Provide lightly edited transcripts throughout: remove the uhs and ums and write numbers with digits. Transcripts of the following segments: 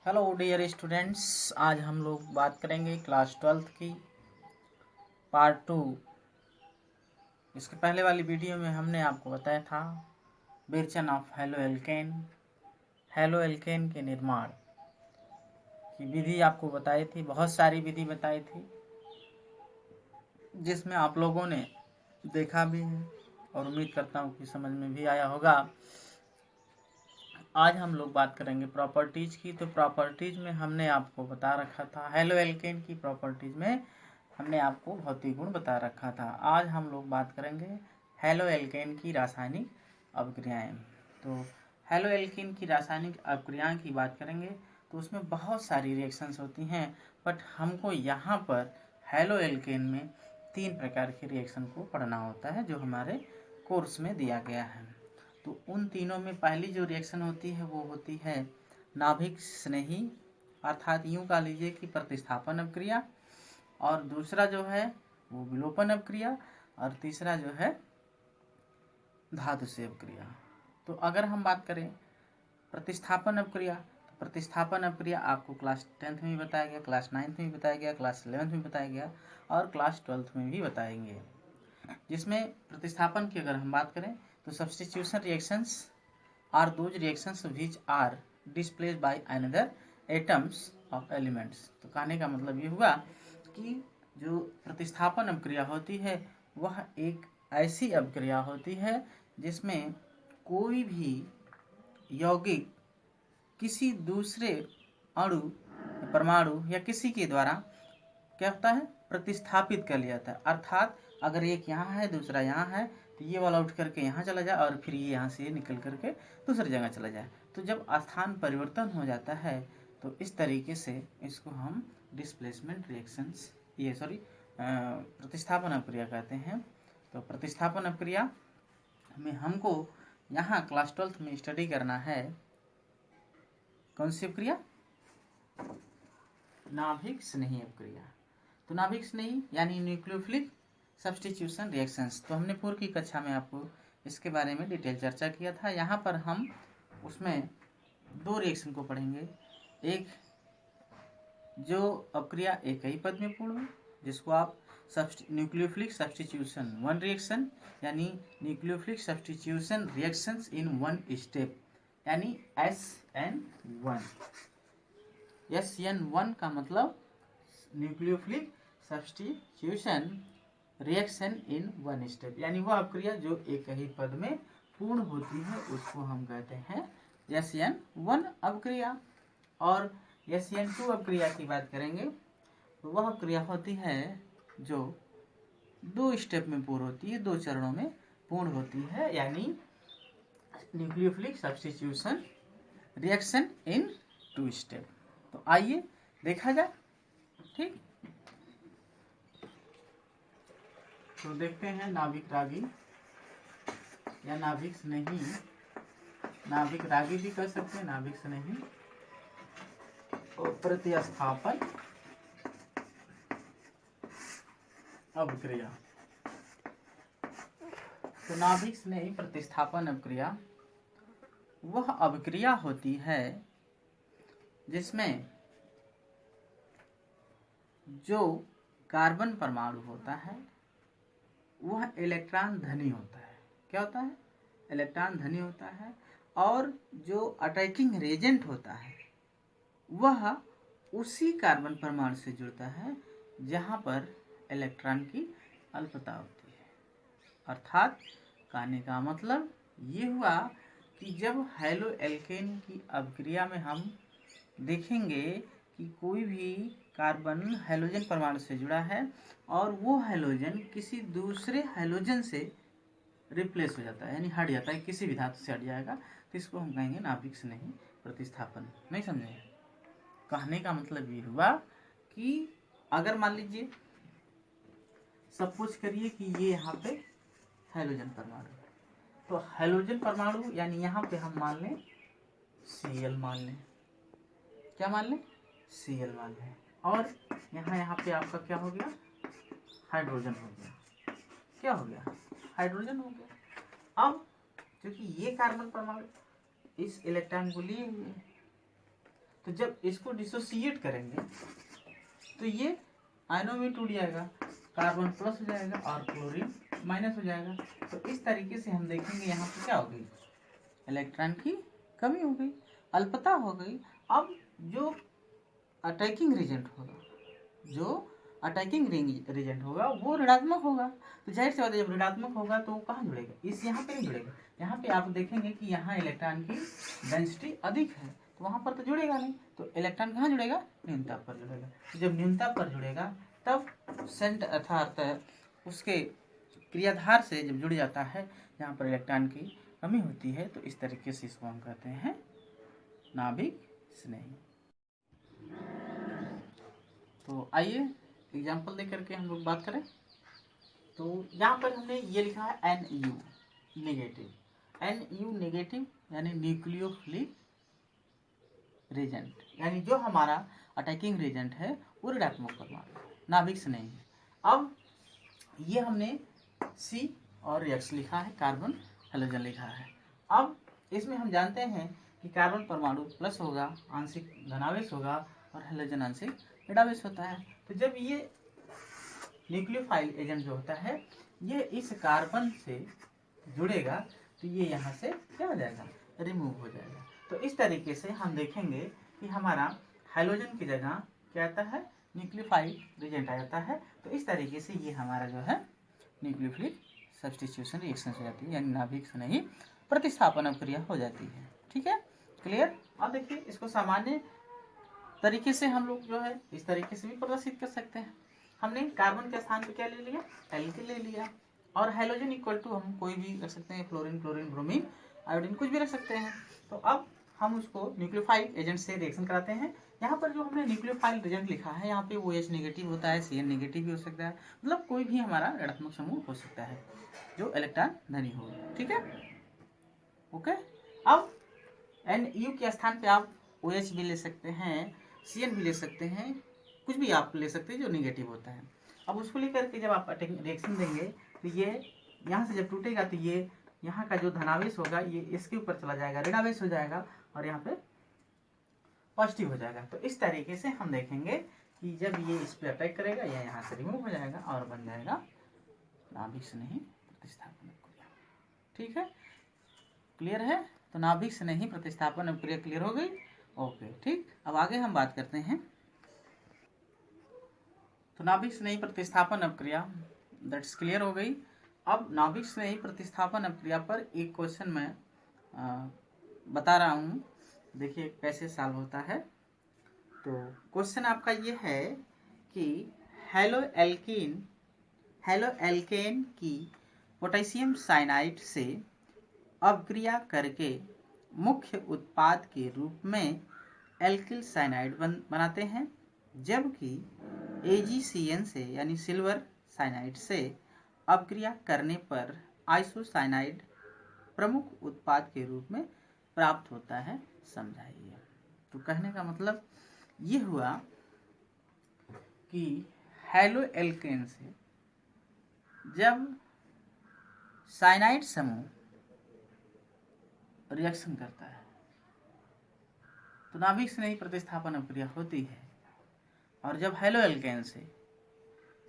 Hello dear students, आज हम लोग बात करेंगे क्लास 12th की पार्ट 2। इसके पहले वाली वीडियो में हमने आपको बताया था विरचन ऑफ हेलो एल्केन के निर्माण की विधि आपको बताई थी। बहुत सारी विधि बताई थी जिसमें आप लोगों ने देखा भी है और उम्मीद करता हूँ कि समझ में भी आया होगा। आज हम लोग बात करेंगे प्रॉपर्टीज की। तो प्रॉपर्टीज में हमने आपको बता रखा था, हेलो एल्केन की प्रॉपर्टीज में हमने आपको भौतिक गुण बता रखा था। आज हम लोग बात करेंगे हेलो एल्केन की रासायनिक अभिक्रियाएं। तो हेलो एल्केन की रासायनिक अभिक्रियाएं की बात करेंगे तो उसमें बहुत सारी रिएक्शंस होती हैं, बट हमको यहाँ पर हेलो एल्केन में 3 प्रकार के रिएक्शन को पढ़ना होता है जो हमारे कोर्स में दिया गया है। तो उन तीनों में पहली जो रिएक्शन होती है वो होती है नाभिक स्नेही, अर्थात यूं कह लीजिए कि प्रतिस्थापन अभिक्रिया, और दूसरा जो है वो विलोपन अभिक्रिया, और तीसरा जो है धातु से अभिक्रिया। तो अगर हम बात करें प्रतिस्थापन अभिक्रिया, तो प्रतिस्थापन अभिक्रिया आपको क्लास 10th में भी बताया गया, क्लास 9th में भी बताया गया, क्लास 11th में बताया गया और क्लास 12th में भी बताएंगे। जिसमें प्रतिस्थापन की अगर हम बात करें तो substitution reactions are those reactions which are displaced by another atoms of elements. तो कहने का मतलब ये हुआ कि जो प्रतिस्थापन अभिक्रिया होती है वह एक ऐसी अभिक्रिया होती है जिसमें कोई भी यौगिक किसी दूसरे अणु, परमाणु या किसी के द्वारा क्या होता है, प्रतिस्थापित कर लिया जाता है। अर्थात अगर एक यहाँ है दूसरा यहाँ है तो ये वाला उठ करके यहाँ चला जाए और फिर ये यहाँ से निकल करके दूसरी जगह चला जाए। तो जब स्थान परिवर्तन हो जाता है तो इस तरीके से इसको हम डिस्प्लेसमेंट रिएक्शंस प्रतिस्थापन अभिक्रिया कहते हैं। तो प्रतिस्थापन अभिक्रिया में हमको यहाँ क्लास 12th में स्टडी करना है कौन सी अभिक्रिया, नाभिक स्नेही अभिक्रिया। तो नाभिक स्नेही यानी न्यूक्लियोफिलिक सब्स्टिट्यूशन रिएक्शंस, तो हमने पूर्व की कक्षा में आपको इसके बारे में डिटेल चर्चा किया था। यहाँ पर हम उसमें 2 रिएक्शन को पढ़ेंगे। एक जो अभिक्रिया एक ही पद में पूर्ण हो जिसको आप न्यूक्लियोफिलिक सब्स्टिट्यूशन 1 रिएक्शन यानी nucleophilic substitution reactions in 1 step यानी SN1। SN1 का मतलब nucleophilic substitution reaction in 1 step, यानी वह अभिक्रिया जो एक ही पद में पूर्ण होती है उसको हम कहते हैं SN1 अभिक्रिया। और SN2 अभिक्रिया की बात करेंगे तो वह अभिक्रिया होती है जो 2 स्टेप में पूर्ण होती है, 2 चरणों में पूर्ण होती है, यानी nucleophilic substitution reaction in 2 step. तो आइए देखा जाए। ठीक, तो देखते हैं नाभिक रागी या नाभिक स्नेही, नाभिक रागी भी कह सकते हैं, नाभिक स्नेही और प्रतिस्थापन अभिक्रिया। तो नाभिक स्नेही प्रतिस्थापन अभिक्रिया वह अभिक्रिया होती है जिसमें जो कार्बन परमाणु होता है वह इलेक्ट्रॉन धनी होता है। क्या होता है, इलेक्ट्रॉन धनी होता है, और जो अटैकिंग रेजेंट होता है वह उसी कार्बन परमाणु से जुड़ता है जहाँ पर इलेक्ट्रॉन की अल्पता होती है। अर्थात कहने का मतलब ये हुआ कि जब हेलो एल्केन की अभिक्रिया में हम देखेंगे कि कोई भी कार्बन हैलोजन परमाणु से जुड़ा है और वो हैलोजन किसी दूसरे हैलोजन से रिप्लेस हो जाता है, यानी हट जाता है, किसी भी धातु से हट जाएगा, तो इसको हम कहेंगे नाभिक स्नेही प्रतिस्थापन। नहीं समझे? कहने का मतलब ये हुआ कि अगर मान लीजिए सपोज करिए कि ये यहाँ पे हैलोजन परमाणु, तो हैलोजन परमाणु यानी यहाँ पे हम मान लें Cl मान लें, क्या मान लें, Cl मान लें, और यहाँ पे आपका क्या हो गया, हाइड्रोजन हो गया। क्या हो गया, हाइड्रोजन हो गया। अब क्योंकि ये कार्बन परमाणु इस इलेक्ट्रॉन को लिए हुए, तो जब इसको डिसोसिएट करेंगे तो ये आयनों में टूट जाएगा, कार्बन प्लस हो जाएगा और क्लोरीन माइनस हो जाएगा। तो इस तरीके से हम देखेंगे यहाँ पर क्या हो गई, इलेक्ट्रॉन की कमी हो गई, अल्पता हो गई। अब जो अटैकिंग रिजेंट होगा वो ऋणात्मक होगा। तो जाहिर सी बात है, जब ऋणात्मक होगा तो वो कहाँ जुड़ेगा, इस यहाँ पे नहीं जुड़ेगा। यहाँ पे आप देखेंगे कि यहाँ इलेक्ट्रॉन की डेंसिटी अधिक है, तो वहाँ पर तो जुड़ेगा नहीं। तो इलेक्ट्रॉन कहाँ जुड़ेगा, न्यूनता पर जुड़ेगा। तो जब न्यूनता पर जुड़ेगा तब सेंट अर्थात उसके क्रियाधार से जब जुड़ जाता है जहाँ पर इलेक्ट्रॉन की कमी होती है, तो इस तरीके से इसको हम कहते हैं नाभिक स्नेही। तो आइए एग्जाम्पल दे करके हम लोग बात करें। तो यहाँ पर हमने ये लिखा है NU नेगेटिव यानी न्यूक्लियोफिलिक रेजेंट, यानी जो हमारा अटैकिंग रेजेंट है वो ऋणात्मक परमाणु, नाभिक से नहीं है। अब ये हमने C और X लिखा है, कार्बन हैलोजन लिखा है। अब इसमें हम जानते हैं कि कार्बन परमाणु प्लस होगा, आंशिक धनावेश होगा, और हैलोजन आंशिक ऋणावेश होता है। तो जब ये न्यूक्लियोफाइल एजेंट जो होता है ये इस कार्बन से जुड़ेगा तो ये यहाँ से क्या हो जाएगा, रिमूव हो जाएगा। तो इस तरीके से हम देखेंगे कि हमारा हाइड्रोजन की जगह क्या आता है, न्यूक्लियोफाइल एजेंट आ जाता है। तो इस तरीके से ये हमारा जो है न्यूक्लियोफिलिक सब्स्टिट्यूशन रिएक्शन हो जाती है, यानी नाभिक से नहीं प्रतिस्थापन अभिक्रिया हो जाती है। ठीक है, क्लियर। अब देखिए इसको सामान्य तरीके से हम लोग जो है इस तरीके से भी प्रदर्शित कर सकते हैं। हमने कार्बन के स्थान पे क्या ले लिया, एल्किल ले लिया, और हाइड्रोजन इक्वल टू हम कोई भी रख सकते हैं, फ्लोरीन, ब्रोमीन, आयोडीन, कुछ भी रख सकते हैं। तो अब हम उसको न्यूक्लियोफाइल एजेंट से रिएक्शन कराते हैं। यहाँ पर जो हमने न्यूक्लियोफाइल एजेंट लिखा है यहाँ पे OH नेगेटिव होता है, Cn नेगेटिव भी हो सकता है, मतलब कोई भी हमारा ऋणात्मक समूह हो सकता है जो इलेक्ट्रॉन धनी हो। ठीक है, ओके। अब NU के स्थान पे आप OH भी ले सकते हैं, Cn भी ले सकते हैं, कुछ भी आप ले सकते हैं जो नेगेटिव होता है। अब उसको लेकर के जब आप रिएक्शन देंगे तो ये यहाँ से जब टूटेगा तो ये यहाँ का जो धनावेश होगा ये इसके ऊपर चला जाएगा, ऋणावेश हो जाएगा, और यहाँ पे पॉजिटिव हो जाएगा। तो इस तरीके से हम देखेंगे कि जब ये इस पर अटैक करेगा या यहाँ से रिमूव हो जाएगा और बन जाएगा नाभिक से नहीं प्रतिस्थापन अभिक्रिया। ठीक है, क्लियर है। तो नाभिक से नहीं प्रतिस्थापन अभिक्रिया क्लियर हो गई, ओके। ठीक, अब आगे हम बात करते हैं। तो नाभिक से नहीं प्रतिस्थापन अभिक्रिया दैट्स क्लियर हो गई। अब नाभिक से नहीं प्रतिस्थापन अभिक्रिया पर एक क्वेश्चन मैं बता रहा हूँ, देखिए कैसे सॉल्व होता है। तो क्वेश्चन आपका ये है कि हेलो एल्केन की पोटेशियम साइनाइड से अभिक्रिया करके मुख्य उत्पाद के रूप में एल्किल साइनाइड बनाते हैं, जबकि AgCN से यानी सिल्वर साइनाइड से अभिक्रिया करने पर आइसोसाइनाइड प्रमुख उत्पाद के रूप में प्राप्त होता है, समझाइए। तो कहने का मतलब ये हुआ कि हेलो एल्केन से जब साइनाइड समूह रिएक्शन करता है तो नाभिक से नहीं प्रतिस्थापन अभिक्रिया होती है, और जब हेलो एल्केन से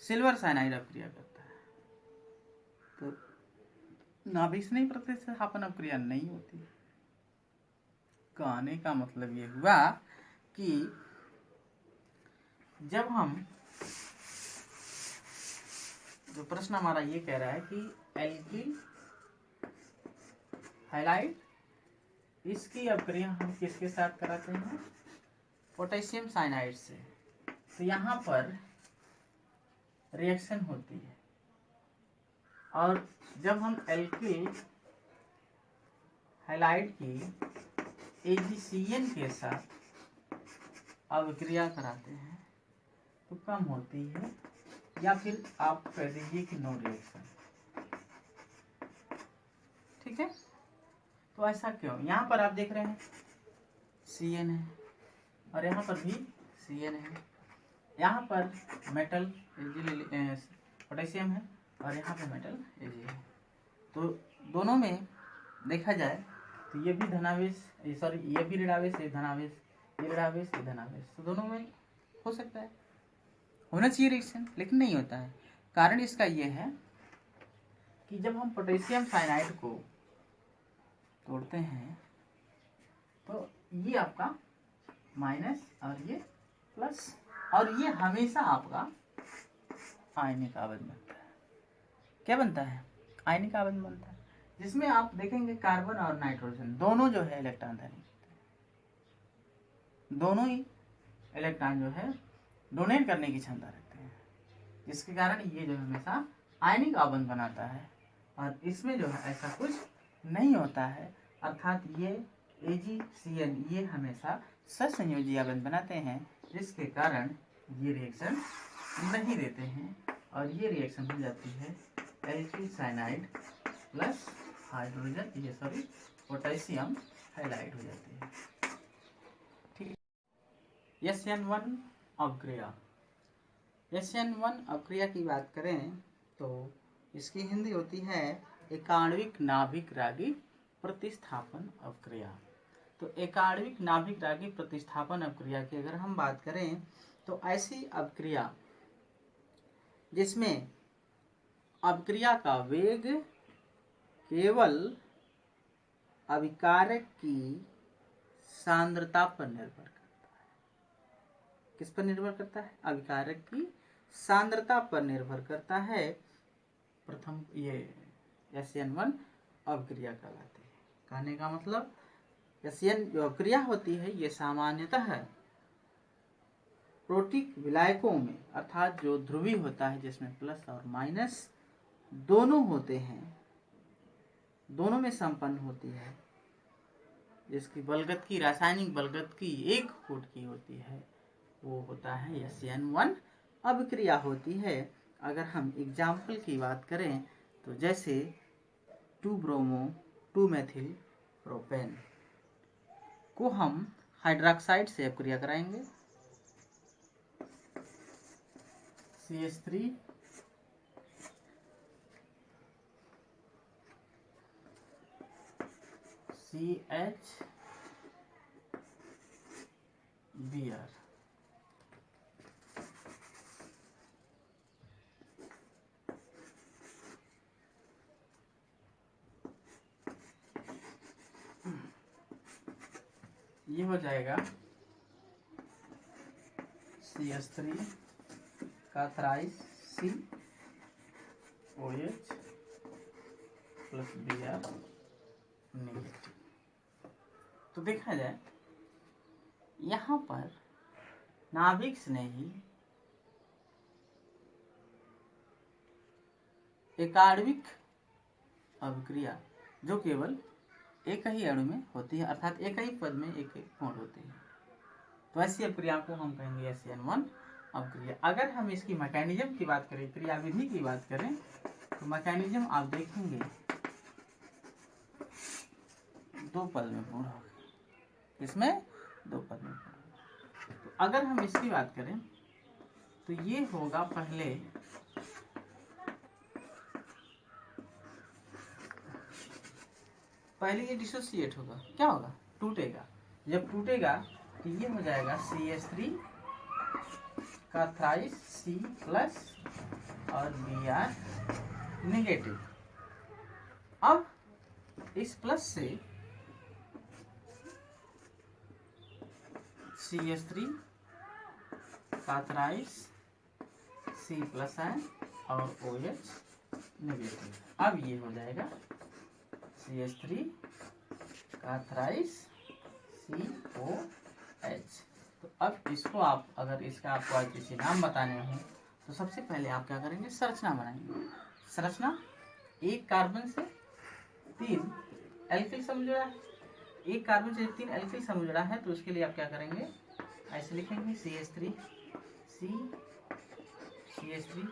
सिल्वर साइनाइड अभिक्रिया करता है तो नाभिक से नहीं प्रतिस्थापन अभिक्रिया नहीं होती। कहने का मतलब ये हुआ कि जब हम जो प्रश्न हमारा ये कह रहा है कि एल्किल हाइलाइड इसकी अभिक्रिया हम किसके साथ कराते हैं, पोटेशियम साइनाइड से। तो यहाँ पर रिएक्शन होती है, और जब हम एल्किल हाइलाइड की AgCN के साथ अभिक्रिया कराते हैं तो कम होती है, या फिर आप कह दीजिए कि नो रिएक्शन। ठीक है, तो ऐसा क्यों, यहाँ पर आप देख रहे हैं Cn है और यहाँ पर भी Cn है, यहाँ पर मेटल पोटेशियम है और यहाँ पे मेटल Ag है। तो दोनों में देखा जाए तो ये भी धनावेश, सॉरी ये भी ऋणावेश, ये धनावेश, ये ऋणावेश ये धनावेश, तो दोनों में हो सकता है, होना चाहिए रिएक्शन, लेकिन नहीं होता है। कारण इसका ये है कि जब हम पोटेशियम साइनाइड को तोड़ते हैं तो ये आपका माइनस और ये प्लस, और ये हमेशा आपका आयनिक आवेश बनता है। क्या बनता है? आयनिक आवेश बनता है, जिसमें आप देखेंगे कार्बन और नाइट्रोजन दोनों जो है इलेक्ट्रॉन धारी, दोनों ही इलेक्ट्रॉन जो है डोनेट करने की क्षमता रखते हैं, जिसके कारण ये जो हमेशा आयनिक आवेश बनाता है। और इसमें जो है ऐसा कुछ नहीं होता है, अर्थात ये AgCl ये हमेशा सहसंयोजी आवेश बनाते हैं, जिसके कारण ये रिएक्शन नहीं देते हैं, और ये रिएक्शन हो जाती है एल्किल साइनाइड प्लस हाइड्रोजन, ये सॉरी पोटेशियम हाइलाइड हो जाती है। ठीक है। SN1 अपक्रिया, SN1 अपक्रिया की बात करें तो इसकी हिंदी होती है एकाण्विक नाभिक रागी प्रतिस्थापन अपक्रिया। तो एकाण्विक नाभिक रागी प्रतिस्थापन अपक्रिया की अगर हम बात करें तो ऐसी अपक्रिया जिसमें अपक्रिया का वेग केवल अभिकारक की सांद्रता पर निर्भर करता है। किस पर निर्भर करता है? अभिकारक की सांद्रता पर निर्भर करता है। प्रथम ये SN1 अपक्रिया कहलाती है। कहने का मतलब SN जो अपक्रिया होती है ये सामान्यतः प्रोटिक विलायकों में, अर्थात जो ध्रुवी होता है जिसमें प्लस और माइनस दोनों होते हैं, दोनों में संपन्न होती है, जिसकी बलगत रासायनिक बलगत 1 फुट की होती है, वो होता है SN1 अभिक्रिया होती है। अगर हम एग्जाम्पल की बात करें तो जैसे 2-ब्रोमो 2-मेथिल प्रोपेन को हम हाइड्रोक्साइड से अपक्रिया कराएंगे, CH3 CHBr, ये हो जाएगा CH3 का thrice COH plus Br negative. तो देखा जाए यहाँ पर नाभिक स्नेही एकाण्विक अभिक्रिया जो केवल एक ही अणु में होती है, अर्थात एक ही पद में एक मोड़ होती है, तो ऐसी अभिक्रिया को हम कहेंगे SN1 अभिक्रिया। अगर हम इसकी मैकेनिज्म की बात करें, क्रियाविधि की बात करें, तो मैकेनिज्म आप देखेंगे 2 पद में पूर्ण होगा, इसमें 2 पद में पूर्ण होगा। तो अगर हम इसकी बात करें तो ये होगा पहले ये डिसोसिएट होगा, क्या होगा? टूटेगा। जब टूटेगा तो ये हो जाएगा CH3 का थ्राइस C प्लस और Br नेगेटिव। अब इस प्लस से CH3 का थ्राइस C प्लस है और OH नेगेटिव। अब ये हो जाएगा CH3 का थ्राइस COH। तो अब इसको आप अगर इसका आपको किसी नाम बताने हैं तो सबसे पहले आप क्या करेंगे? संरचना बनाएंगे। संरचना, 1 कार्बन से 3 एल्किल समूह जुड़ा है, 1 कार्बन से 3 एल्किल समूह जुड़ा है, तो उसके लिए आप क्या करेंगे? ऐसे लिखेंगे CH3 C CH3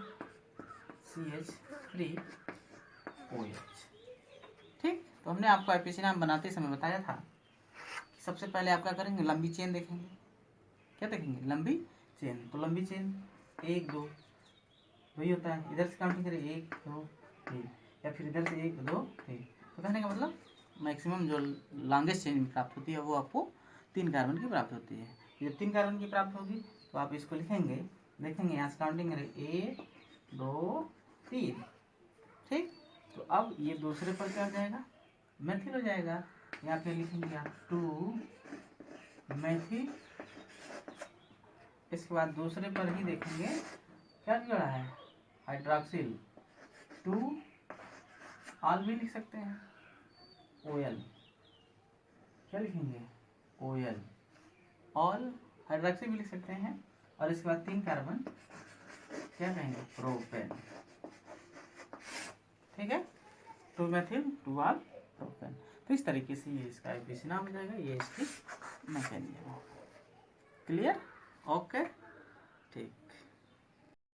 CH3 OH। ठीक, तो हमने आपको IPC नाम बनाते समय बताया था। सबसे पहले आप क्या करेंगे? लंबी चेन देखेंगे। क्या देखेंगे? लंबी चेन। तो लंबी चेन 1 2 वही होता है, इधर से काउंटिंग करें 1 2 3, या फिर इधर से 1 2 3। तो कहने का मतलब मैक्सिमम जो लॉन्गेस्ट चेन प्राप्त होती है वो आपको 3 कार्बन की प्राप्त होती है। जब 3 कार्बन की प्राप्त होगी तो आप इसको लिखेंगे, देखेंगे यहाँ से काउंटिंग करेंगे 1 2 3, ठीक। तो अब ये दूसरे पर क्या हो जाएगा, मेथिल हो जाएगा। यहाँ पे लिखेंगे आप 2 मेथिल। इसके बाद दूसरे पर ही देखेंगे क्या जोड़ा है, हाइड्रोक्सिल 2 ऑल भी लिख सकते हैं, OL क्या लिखेंगे, OL ऑल हाइड्रोक्सिल भी लिख सकते हैं। और इसके बाद 3 कार्बन क्या कहेंगे, प्रोपेन, ठीक है, 2 मेथिल 2 ऑल प्रोपेन। तो इस तरीके से ये इसका एबीसी नाम हो जाएगा, ये इसकी मैकेनिज्म। Clear, okay.